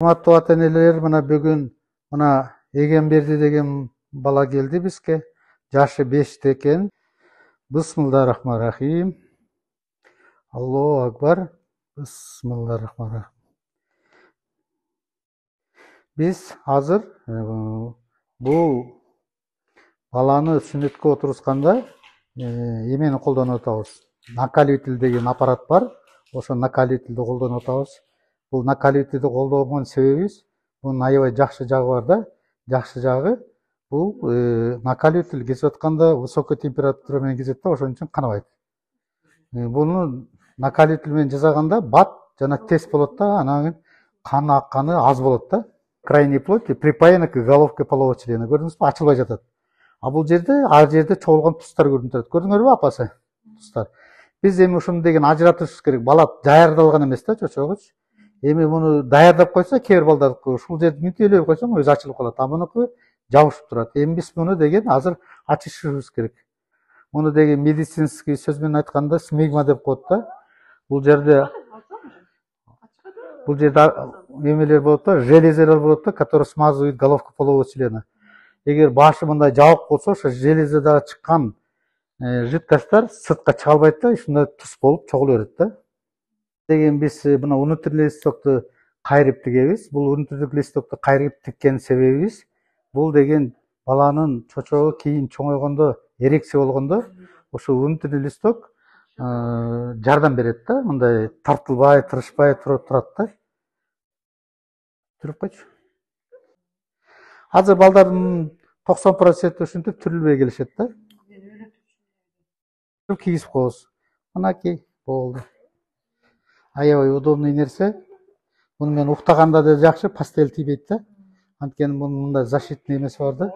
Урматтуу ата энелер, мына бүгүн мына Эгемберди деген бала келди бизге. Жашы 5-те экен. Бисмиллахиррахманиррахим. Аллаху акбар. Бисмиллахиррахманиррахим. Биз азыр бул баланы сүннөткө отурусканда эмени колдонуп атабыз. Накалитель деген аппарат бар. Ошо накалительди колдонуп атабыз. Бул накалительди колдонгон себебибиз bunun аябай жакшы жагы бар да. Жакшы жагы бул накалитель кесип атканда высокий температура менен кесет да, ошон үчүн канабайт. Буну накалитель менен жасаганда бат жана тез болот да, анан кан акканы аз болот да. Крайней плоти припаяна к головке полового члена. Көрдүңүзбү? Ачылбай жатат. А бул жерде ар жерде чогулган тустар көрүнүп турат. Көрдүңөрбү апасы? Тустар. Биз эми ушуну деген ажыратышыбыз керек. Бала даярдалган эмес да, чочогучу. Эми буну даярдап койсо, кээ бир балдардыкы ушул жерди нүктөөлөп койсоң өзү ачылып калат. А мунуку жабышып турат. Эми биз муну деген азыр ачышыбыз керек. Муну деген медицинский сөз менен айтканда смегма деп коет да. Бул жерде эмелер болот да, железалар болот да, которые смазывают головку полового члена. Эгер башы мындай жабык болсо, ошо железадан чыккан жидкосттар сыртка чыга албайт да, ушундай туз болуп чогула берет да. Деген биз мына внутренний листокту кайрып тигебиз. Бул внутренний листокту кайрып тиккен себебибиз бул деген баланын чочогу кийин чоңойгондо, эрекция болгондо ошо внутренний листок жардам берет да, мындай тартылбай, тырышпай турат да. Жүрүп койчу. Азыр балдардын 90% ушинтип түрүлбөй келишет да. Кийгизип коебуз. Мынакей болду. Аябай удобный нерсе. Муну мен уктаганда да жакшы, постель тийбейт да. Анткени мунун мындай защитный эмеси бар да.